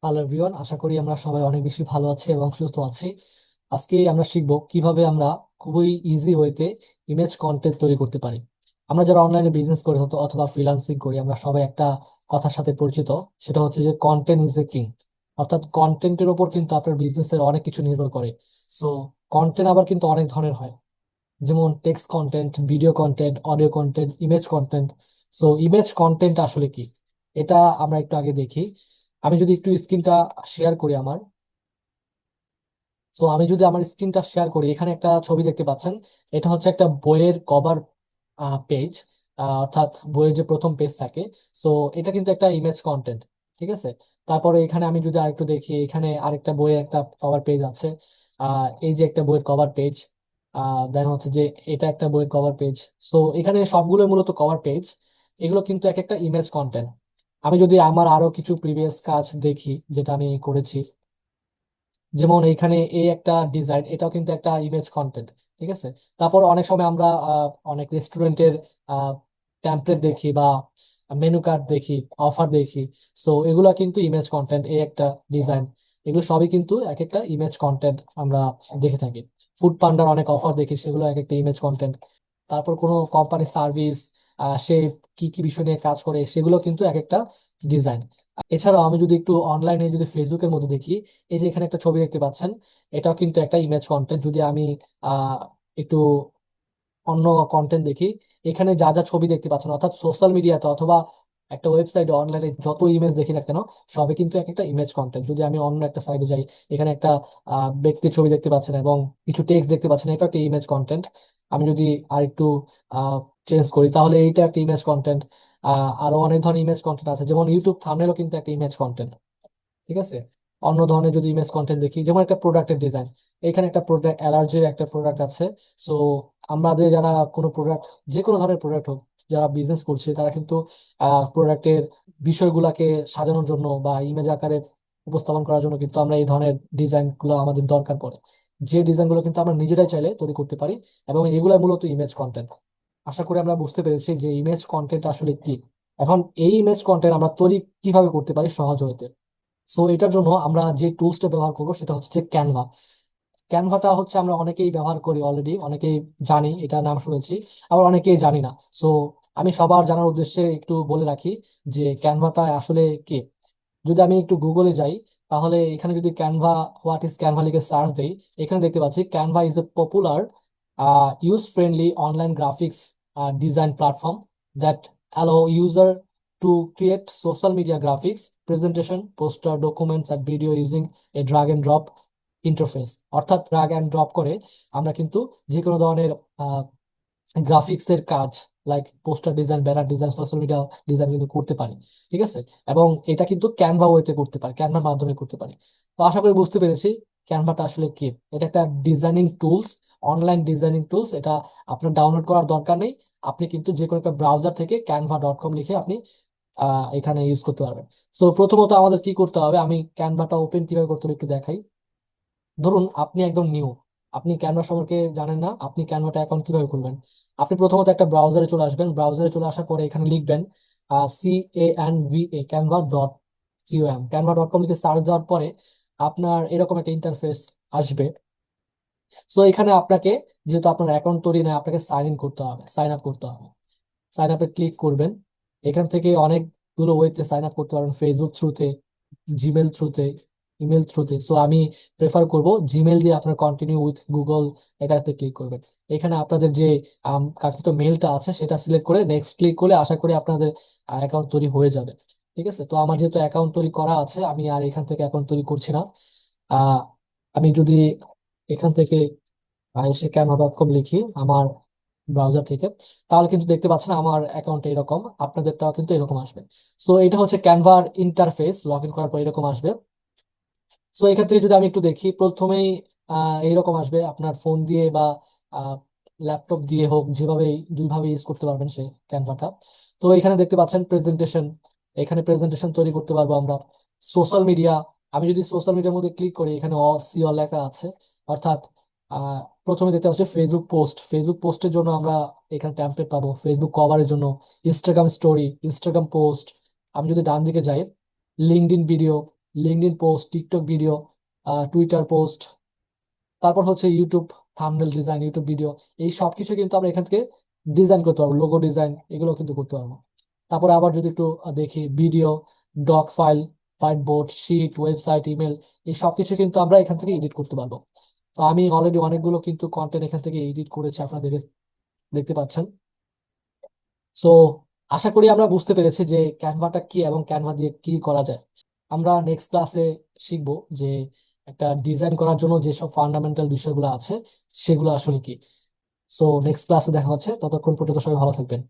Hello everyone, আশা করি আমরা সবাই অনেক বেশি ভালো আছি এবং সুস্থ আছি। আজকে আমরা শিখব কিভাবে আমরা খুবই ইজি ওয়েতে ইমেজ কন্টেন্ট তৈরি করতে পারি। আমরা যারা অনলাইনে বিজনেস করি অথবা ফ্রিল্যান্সিং করি, আমরা সবাই একটা কথার সাথে পরিচিত, সেটা হচ্ছে যে কন্টেন্ট ইজ এ কিং। অর্থাৎ কন্টেন্টের উপর কিন্তু আপনার বিজনেসের অনেক কিছু নির্ভর করে। সো কন্টেন্ট আবার কিন্তু অনেক ধরনের হয়, যেমন text content, video content, audio content, image content. So image content আসলে কি, এটা আমরা একটু আগে দেখি। আমি যদি একটু স্ক্রিনটা শেয়ার করি আমার, তো আমি যদি আমার স্ক্রিনটা শেয়ার করি, এখানে একটা ছবি দেখতে পাচ্ছেন। এটা হচ্ছে একটা বইয়ের কভার পেজ, অর্থাৎ বইয়ের যে প্রথম পেজ থাকে। সো এটা কিন্তু একটা ইমেজ কন্টেন্ট, ঠিক আছে। তারপরে এখানে আমি যদি আরেকটু দেখি, এখানে আরেকটা বইয়ের একটা কভার পেজ আছে। এই যে একটা বইয়ের কভার পেজ, দেন হচ্ছে যে এটা একটা বইয়ের কভার পেজ। সো এখানে সবগুলো মূলত কভার পেজ, এগুলো কিন্তু এক একটা ইমেজ কন্টেন্ট। আমি যদি আমার আরো কিছু প্রিভিয়াস কাজ দেখি যেটা আমি করেছি, যেমন এইখানে এই একটা ডিজাইন, এটাও কিন্তু একটা ইমেজ কন্টেন্ট, ঠিক আছে। তারপর অনেক সময় আমরা অনেক রেস্টুরেন্টের ট্যাম্পলেট দেখি বা মেনু কার্ড দেখি, অফার দেখি। সো এগুলো কিন্তু ইমেজ কন্টেন্ট, এই একটা ডিজাইন। এগুলো সবই কিন্তু এক একটা ইমেজ কন্টেন্ট আমরা দেখে থাকি। ফুড পান্ডার অনেক অফার দেখি, সেগুলো এক একটা ইমেজ কন্টেন্ট। তারপর কোনো কোম্পানির সার্ভিস, সে কি কি বিষয় নিয়ে কাজ করে, সেগুলো কিন্তু এক একটা ডিজাইন। এছাড়াও আমি যদি একটু অনলাইনে যদি ফেসবুকের মধ্যে দেখি, এই যে এখানে একটা ছবি দেখতে পাচ্ছেন, এটাও কিন্তু একটা ইমেজ কন্টেন্ট। যদি আমি আহ একটু অন্য কন্টেন্ট দেখি, এখানে যা যা ছবি দেখতে পাচ্ছেন, অর্থাৎ সোশ্যাল মিডিয়াতে অথবা একটা ওয়েবসাইটে অনলাইনে যত ইমেজ দেখি না কেন, সবই কিন্তু এক একটা ইমেজ কন্টেন্ট। যদি আমি অন্য একটা সাইডে যাই, এখানে একটা ব্যক্তির ছবি দেখতে পাচ্ছেন এবং কিছু টেক্সট দেখতে পাচ্ছেন, এটা একটা ইমেজ কন্টেন্ট। আমি যদি আর একটু চেঞ্জ করি, তাহলে এইটা একটা ইমেজ কন্টেন্ট। আরো অনেক ধরনের ইমেজ কন্টেন্ট আছে, যেমন ইউটিউব থাম্বনেলও কিন্তু একটা ইমেজ কন্টেন্ট, ঠিক আছে। অন্য ধরনের যদি ইমেজ কন্টেন্ট দেখি, যেমন একটা প্রোডাক্টের ডিজাইন, এখানে একটা প্রোডাক্ট, অ্যালার্জির একটা প্রোডাক্ট আছে। সো আমাদের যারা কোনো প্রোডাক্ট, যে কোনো ধরনের প্রোডাক্ট হোক, যারা বিজনেস করছে তারা কিন্তু প্রোডাক্টের বিষয়গুলোকে সাজানোর জন্য বা ইমেজ আকারে উপস্থাপন করার জন্য কিন্তু আমরা এই ধরনের ডিজাইন গুলো আমাদের দরকার পড়ে। যে ডিজাইন গুলো কিন্তু আমরা নিজেরাই চাইলে তৈরি করতে পারি, এবং এগুলো মূলত ইমেজ কন্টেন্ট। আশা করি আমরা বুঝতে পেরেছি যে ইমেজ কন্টেন্ট আসলে কি। এখন এই ইমেজ কন্টেন্ট আমরা তৈরি কিভাবে করতে পারি সহজ হতে। সো এটার জন্য আমরা যে টুলসটা ব্যবহার করবো সেটা হচ্ছে যে ক্যানভা। ক্যানভাটা হচ্ছে আমরা অনেকেই ব্যবহার করি, অলরেডি অনেকেই জানি, এটা নাম শুনেছি, আবার অনেকেই জানি না। সো আমি সবার জানার উদ্দেশ্যে একটু বলে রাখি যে ক্যানভাটা আসলে কি। যদি আমি একটু গুগলে যাই, তাহলে এখানে যদি ক্যানভা, হোয়াট ইজ ক্যানভা লিখে সার্চ দেই, এখানে দেখতে পাচ্ছি Canva is a popular use friendly online graphics design platform that allow user to create social media graphics, presentation, poster, documents and video using a drag and drop interface. অর্থাৎ drug and drop করে আমরা কিন্তু যে কোনো ধরনের graphics এর কাজ, like poster design, banner design, social media design কিন্তু করতে পারি, ঠিক আছে। এবং এটা কিন্তু ক্যানভা ওয়েতে করতে পারি, ক্যানভার মাধ্যমে করতে পারি। তো আশা করি বুঝতে পেরেছি ক্যানভাটা আসলে কি। এটা একটা designing tools, online designing tools. এটা আপনার ডাউনলোড করার দরকার নেই। আপনি কিন্তু যে কোনো একটা ব্রাউজার থেকে canva.com লিখে আপনি এখানে ইউজ করতে পারবেন। সো প্রথমত আমাদের কি করতে হবে, আমি ক্যানভাটা ওপেন কিভাবে করতে হবে একটু দেখাই। ধরুন আপনি একদম নিউ, আপনি ক্যানভা সম্পর্কে জানেন না, আপনি ক্যানভাটা অ্যাকাউন্ট কিভাবে খুলবেন। আপনি প্রথমত একটা ব্রাউজারে চলে আসবেন, ব্রাউজারে চলে আসার পরে এখানে লিখবেন CANVA, canva.com লিখে সার্চ দেওয়ার পরে আপনার এরকম একটা ইন্টারফেস আসবে। সো এখানে আপনাকে, যেহেতু আপনার অ্যাকাউন্ট তৈরি নেই, আপনাকে সাইন ইন করতে হবে, সাইন আপ করতে হবে। সাইন আপে ক্লিক করবেন। এখান থেকে অনেকগুলো ওয়েতে সাইন আপ করতে পারবেন, ফেসবুক থ্রুতে, জিমেল থ্রুতে, ইমেল থ্রুতে। সো আমি প্রেফার করব জিমেল দিয়ে আপনার কন্টিনিউ উইথ গুগল, এটাতে ক্লিক করবেন। এখানে আপনাদের যে কাঙ্ক্ষিত মেলটা আছে সেটা সিলেক্ট করে নেক্সট ক্লিক করলে আশা করি আপনাদের অ্যাকাউন্ট তৈরি হয়ে যাবে, ঠিক আছে। তো আমার যেহেতু অ্যাকাউন্ট তৈরি করা আছে, আমি আর এখান থেকে অ্যাকাউন্ট তৈরি করছি না। আহ আমি যদি এখান থেকে এসে canva.com লিখি আমার ব্রাউজার থেকে, তাহলে কিন্তু দেখতে পাচ্ছেন আমার অ্যাকাউন্ট এরকম, আপনাদেরটাও কিন্তু এরকম আসবে। সো এটা হচ্ছে ক্যানভার ইন্টারফেস, লগ ইন করার পর এরকম আসবে। সো এখান থেকে যদি আমি একটু দেখি, প্রথমেই এইরকম আসবে, আপনার ফোন দিয়ে বা ল্যাপটপ দিয়ে হোক, যেভাবে দুইভাবে ইউজ করতে পারবেন সেই ক্যানভাটা। তো এখানে দেখতে পাচ্ছেন প্রেজেন্টেশন, এখানে প্রেজেন্টেশন তৈরি করতে পারবো আমরা। সোশ্যাল মিডিয়া, আমি যদি সোশ্যাল মিডিয়ার মধ্যে ক্লিক করি, এখানে অসিও লেখা আছে, অর্থাৎ প্রথমে দেখতে পাচ্ছি ফেসবুক পোস্ট, ফেসবুক পোস্টের জন্য আমরা এখানে টেমপ্লেট পাবো, ফেসবুক কভারের জন্য ইনস্টাগ্রাম স্টোরি, ইনস্টাগ্রাম পোস্ট। আমি যদি ডান দিকে যাই, LinkedIn video, LinkedIn post, TikTok video, Twitter post, তারপর হচ্ছে YouTube thumbnail design, YouTube video, এই সব কিছু কিন্তু আমরা এখান থেকে ডিজাইন করতে পারবো, লোগো ডিজাইন এগুলো কিন্তু করতে পারবো। তারপরে আবার যদি একটু দেখি, video, doc file, white board, sheet, website, email, এই সব কিছু কিন্তু আমরা এখান থেকে এডিট করতে পারবো। তো আমি অলরেডি অনেকগুলো কিন্তু কন্টেন্ট এখান থেকে এডিট করেছি, আপনারা দেখতে পাচ্ছেন। সো আশা করি আমরা বুঝতে পেরেছি যে ক্যানভাটা কি এবং ক্যানভা দিয়ে কি করা যায়। আমরা নেক্সট ক্লাসে শিখবো যে একটা ডিজাইন করার জন্য যেসব ফান্ডামেন্টাল বিষয়গুলো আছে সেগুলো আসলে কি। সো নেক্সট ক্লাসে দেখা হচ্ছে, ততক্ষণ পর্যন্ত সবাই ভালো থাকবেন।